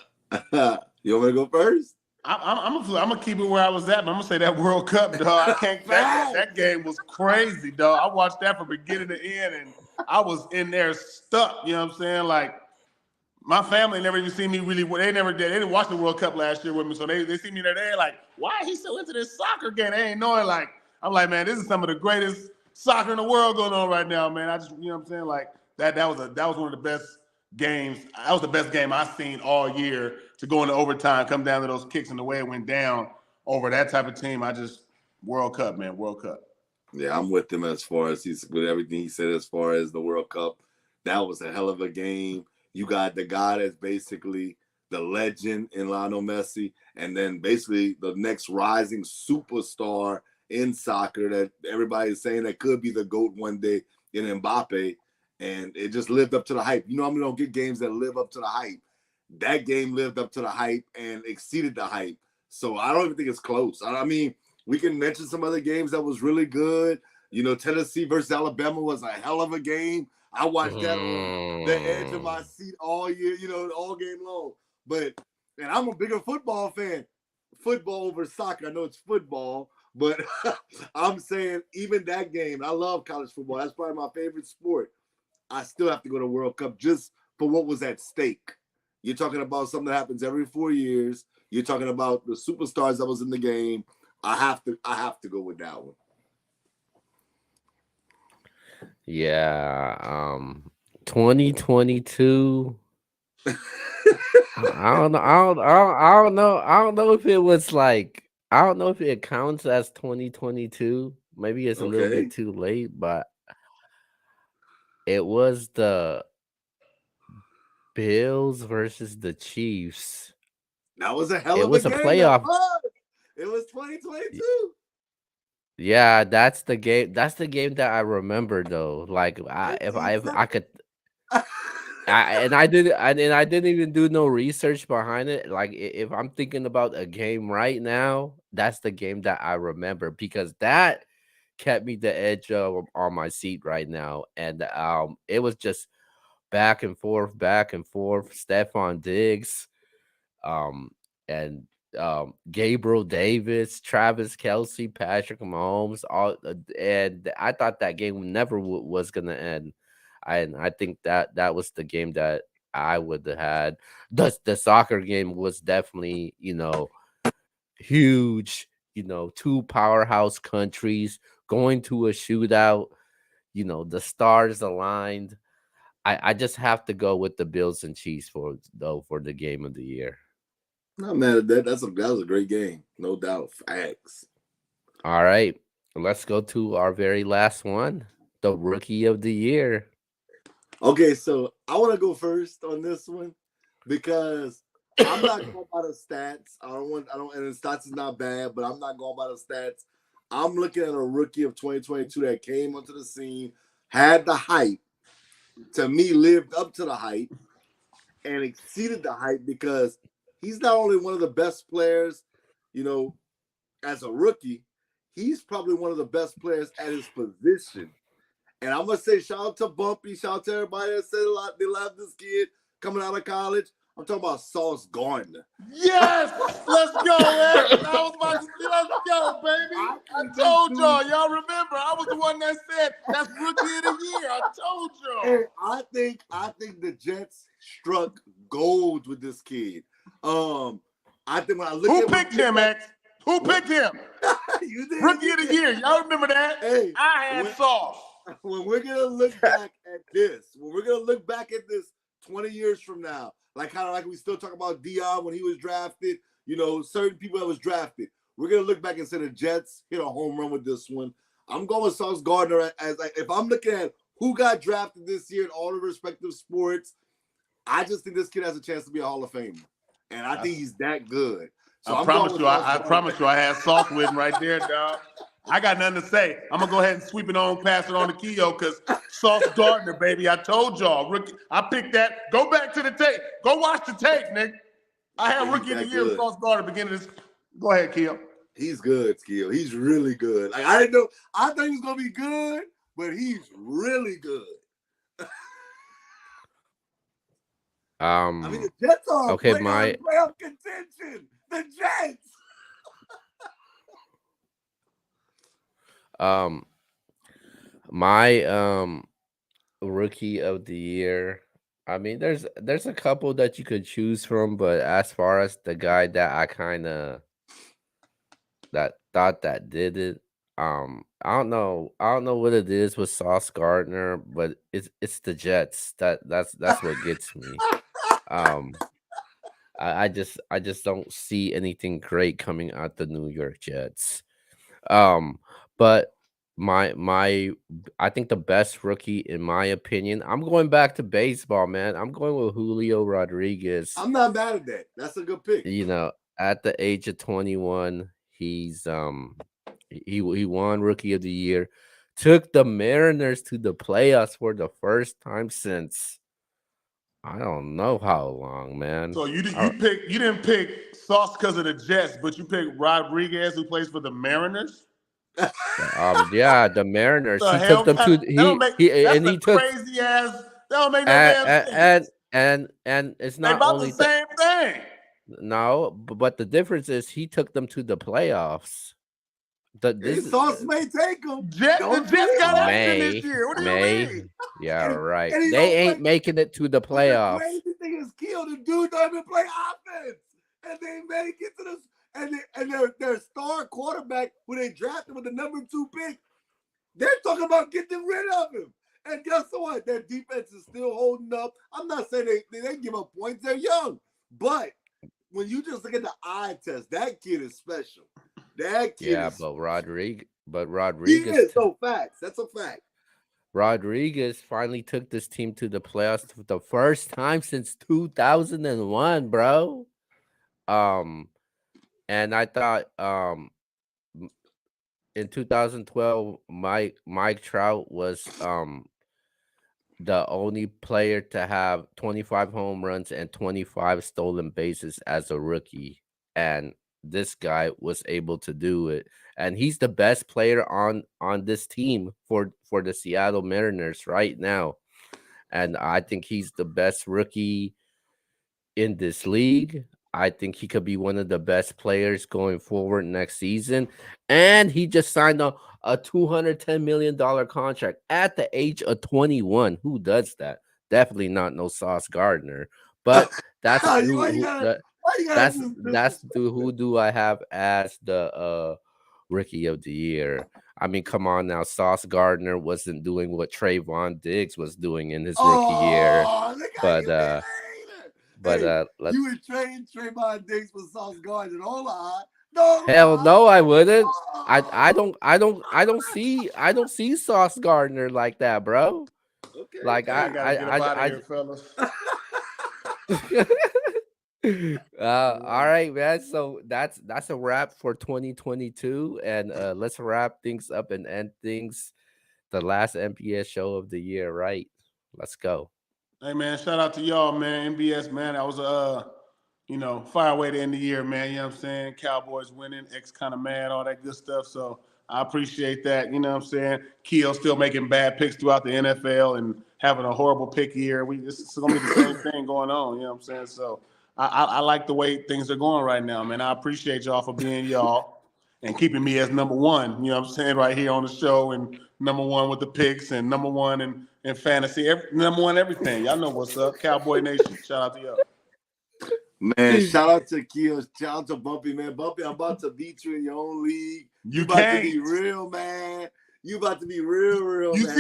S1: want me to go first?
S2: I'm gonna keep it where I was at, but I'm gonna say that World Cup, dog. I can't. that game was crazy, dog. I watched that from beginning to end, and I was in there stuck. You know what I'm saying? Like, my family never even seen me really. They didn't watch the World Cup last year with me, so they see me there. They're like, why is he so into this soccer game? They ain't knowing. Like, I'm like, man, this is some of the greatest soccer in the world going on right now, man. I just, you know what I'm saying? Like, that was one of the best games. That was the best game I've seen all year, to go into overtime, come down to those kicks, and the way it went down over that type of team. World Cup, man, World Cup.
S1: Yeah, I'm with him as far as with everything he said as far as the World Cup. That was a hell of a game. You got the guy that's basically the legend in Lionel Messi, and then basically the next rising superstar in soccer that everybody's saying that could be the GOAT one day in Mbappe, and it just lived up to the hype. I'm going to get games that live up to the hype. That game lived up to the hype and exceeded the hype. So I don't even think it's close. I mean, we can mention some other games that was really good. Tennessee versus Alabama was a hell of a game. I watched that on the edge of my seat all year, all game long. And I'm a bigger football fan. Football over soccer. I know it's football, but I'm saying even that game, I love college football. That's probably my favorite sport. I still have to go to World Cup just for what was at stake. You're talking about something that happens every 4 years. You're talking about the superstars that was in the game. I have to go with that one.
S3: Yeah. 2022. I don't know. I don't know if it was like. I don't know if it counts as 2022. Maybe it's a little bit
S1: Okay.
S3: too late, but it was the Bills versus the Chiefs.
S1: That was a hell
S3: It
S1: of a
S3: was a
S1: game. That
S3: playoff.
S1: was. It was 2022.
S3: Yeah, that's the game. That's the game that I remember though. Like, if I could, I didn't even do no research behind it. Like, if I'm thinking about a game right now, that's the game that I remember because that kept me the edge of on my seat right now, and it was just back and forth. Stephon Diggs, um, and Gabriel Davis, Travis Kelsey, Patrick Mahomes, all, and I thought that game never was gonna end. I think that that was the game that I would have had. The soccer game was definitely huge. Two powerhouse countries going to a shootout. The stars aligned. I just have to go with the Bills and Chiefs for the game of the year.
S1: Not mad at that. That was a great game, no doubt. Facts.
S3: All right, let's go to our very last one, the Rookie of the Year.
S1: Okay, so I want to go first on this one because I'm not going by the stats. And the stats is not bad, but I'm not going by the stats. I'm looking at a rookie of 2022 that came onto the scene, had the hype, to me, lived up to the hype and exceeded the hype because he's not only one of the best players, as a rookie, he's probably one of the best players at his position. And I'm gonna say shout out to Bumpy, shout out to everybody that said a lot. They love this kid coming out of college. I'm talking about Sauce Gardner.
S2: Yes, let's go, man. I was about to say, let's go, baby. I told y'all. Y'all remember? I was the one that said that's Rookie of the Year. I told y'all.
S1: Hey, I think the Jets struck gold with this kid. I think when I look
S2: Who
S1: at
S2: picked him, X? Who picked him?
S1: You did.
S2: Rookie of the Year. Y'all remember that?
S1: Hey,
S2: I had Sauce.
S1: When we're gonna look back at this, 20 years from now, kind of like we still talk about Dion when he was drafted, certain people that was drafted. We're gonna look back and say the Jets hit a home run with this one. I'm going with Sauce Gardner as if I'm looking at who got drafted this year in all the respective sports. I just think this kid has a chance to be a Hall of Famer, and I think he's that good. So
S2: I promise you, I had Sauce with him right there, dog. I got nothing to say. I'm gonna go ahead and sweep it on, pass it on to Keo, because Sauce Gardner, baby. I told y'all, rookie. I picked that. Go back to the tape. Go watch the tape, nigga. I had Rookie of the Year with Sauce Gardner beginning this. Go ahead, Keo.
S1: He's good, Keo. He's really good. I didn't know. I thought he was gonna be good, but he's really good. I mean, the Jets are
S3: okay,
S1: playoff contention. The Jets.
S3: My Rookie of the Year. I mean, there's a couple that you could choose from, but as far as the guy that I kind of that thought that did it, I don't know what it is with Sauce Gardner, but it's the Jets that's what gets me. Um, I just don't see anything great coming out the New York Jets. But my I think the best rookie in my opinion, I'm going back to baseball, man. I'm going with Julio Rodriguez.
S1: I'm not mad at that. That's a good pick.
S3: At the age of 21, he's he won Rookie of the Year, took the Mariners to the playoffs for the first time since I don't know how long, man.
S2: So you didn't pick Sauce because of the Jets, but you picked Rodriguez, who plays for the Mariners.
S3: Yeah, the Mariners.
S2: The
S3: He
S2: hell
S3: took them to
S2: crazy ass. That don't make no damn sense.
S3: And it's
S2: They
S3: not
S2: about
S3: only
S2: the same thing.
S3: no, but the difference is he took them to the playoffs. this
S1: Sauce may take him.
S2: The Jets got action this
S3: May
S2: year. What do you
S3: May.
S2: mean?
S3: Yeah, right.
S1: and he
S3: They
S1: don't
S3: ain't
S1: play.
S3: making it to the
S1: But the
S3: playoffs.
S1: crazy thing is, Kill, the dude don't even play offense, and they make it to this. And their star quarterback, who they drafted with the #2 pick, they're talking about getting rid of him. And guess what? Their defense is still holding up. I'm not saying they give up points. They're young, but when you just look at the eye test, that kid is special. That kid
S3: Yeah,
S1: is.
S3: but Rodriguez,
S1: He is. No facts. That's a fact.
S3: Rodriguez finally took this team to the playoffs for the first time since 2001, bro. Um, and I thought in 2012, Mike Trout was the only player to have 25 home runs and 25 stolen bases as a rookie, and this guy was able to do it, and he's the best player on this team for the Seattle Mariners right now, and I think he's the best rookie in this league. I think he could be one of the best players going forward next season. And he just signed a $210 million contract at the age of 21. Who does that? Definitely not no Sauce Gardner. But that's
S1: why you
S3: who
S1: gotta?
S3: that,
S1: Why you gotta
S3: who do I have as the rookie of the year? I mean, come on now. Sauce Gardner wasn't doing what Trayvon Diggs was doing in his rookie year.
S1: Look how
S3: But
S1: you been hating.
S3: let's
S1: You would trade Trayvon Diggs for Sauce Gardner. Hold on. No.
S3: hell no, I wouldn't.
S1: Oh.
S3: I don't see Sauce Gardner like that, bro.
S1: Okay.
S3: Like
S2: I gotta get up out of here, fellas.
S3: All right, man. So that's a wrap for 2022, and let's wrap things up and end things. The last MPS show of the year, right? Let's go.
S2: Hey man, shout out to y'all, man. NBS, man. That was fire way to end the year, man. You know what I'm saying? Cowboys winning, X kind of mad, all that good stuff. So I appreciate that. You know what I'm saying? Keel still making bad picks throughout the NFL and having a horrible pick year. It's gonna be the same thing going on. You know what I'm saying? So I like the way things are going right now, man. I appreciate y'all for being y'all and keeping me as number one. You know what I'm saying? Right here on the show and number one with the picks and number one in fantasy, number one everything. Y'all know what's up. Cowboy Nation. Shout out to y'all.
S1: Man, shout out to Keel. Shout out to Bumpy, man. Bumpy, I'm about to beat you in your own league.
S2: You
S1: about
S2: can't.
S1: to be real, man. You about to be real,
S2: you
S1: man.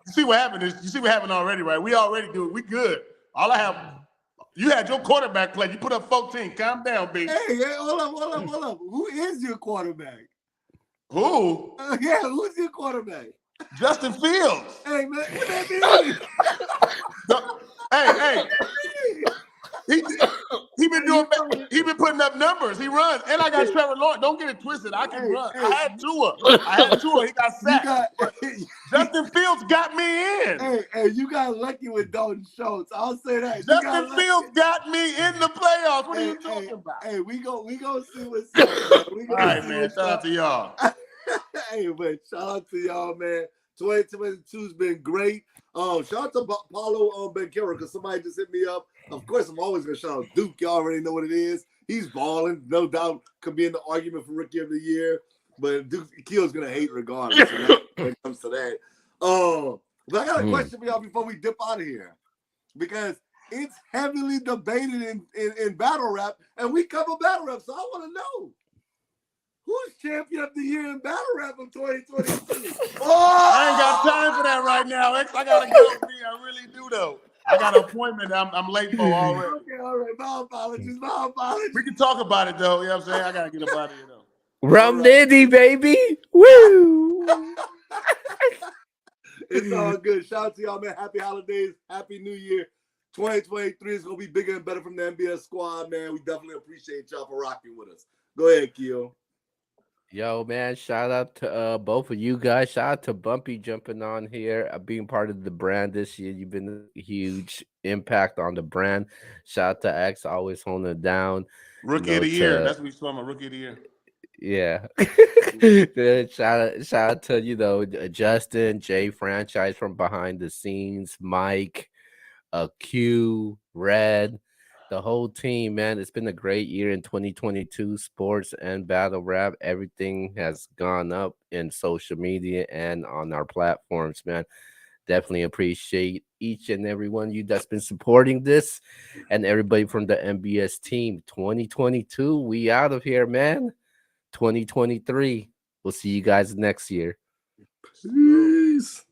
S2: see what happened is you see what happened already, right? We already do it. We good. All I have, you had your quarterback play. You put up 14. Calm down, B.
S1: Hey, hold up. Who is your quarterback?
S2: Who?
S1: Who's your quarterback?
S2: Justin Fields.
S1: Hey, man, what that mean?
S2: Hey. He been putting up numbers. He runs. And I got Trevor Lawrence. Don't get it twisted. I can run. I had Tua. He got sacked. Justin Fields got me in.
S1: Hey, you got lucky with Dalton Schultz. I'll say that.
S2: Justin Fields got me in the playoffs. What are you talking about?
S1: Hey, we go see what's up, man.
S2: All right, man. Shout out to y'all.
S1: Hey, man. Shout out to y'all, man. 2022's been great. Shout out to Paulo Bencaro, because somebody just hit me up. Of course, I'm always going to shout out Duke. Y'all already know what it is. He's balling. No doubt could be in the argument for Rookie of the Year. But Duke Keel's going to hate regardless when it comes to that. But I got a question for y'all before we dip out of here. Because it's heavily debated in battle rap, and we cover battle rap, so I want to know. Who's champion of the year in battle rap of 2022?
S2: I ain't got time for that right now, X. I gotta go. I really do though. I got an appointment I'm late for already.
S1: Okay, all right. My apologies.
S2: We can talk about it though. You know what I'm saying? I gotta get up out of here though.
S3: Rum Nitty, baby. Woo!
S1: It's all good. Shout out to y'all, man. Happy holidays. Happy New Year. 2023 is gonna be bigger and better from the NBS squad, man. We definitely appreciate y'all for rocking with us. Go ahead, Keel.
S3: Yo, man, shout out to both of you guys. Shout out to Bumpy jumping on here, being part of the brand this year. You've been a huge impact on the brand. Shout out to X, always holding it down.
S2: Rookie of the year. That's what we saw, my rookie of the year.
S3: Yeah. shout out to, Justin, J Franchise from behind the scenes, Mike, Q, Red. the whole team, man. It's been a great year in 2022, sports and battle rap. Everything has gone up in social media and on our platforms, man. Definitely appreciate each and every one of you that's been supporting this and everybody from the MBS team. 2022, we out of here, man. 2023. We'll see you guys next year.
S1: Peace.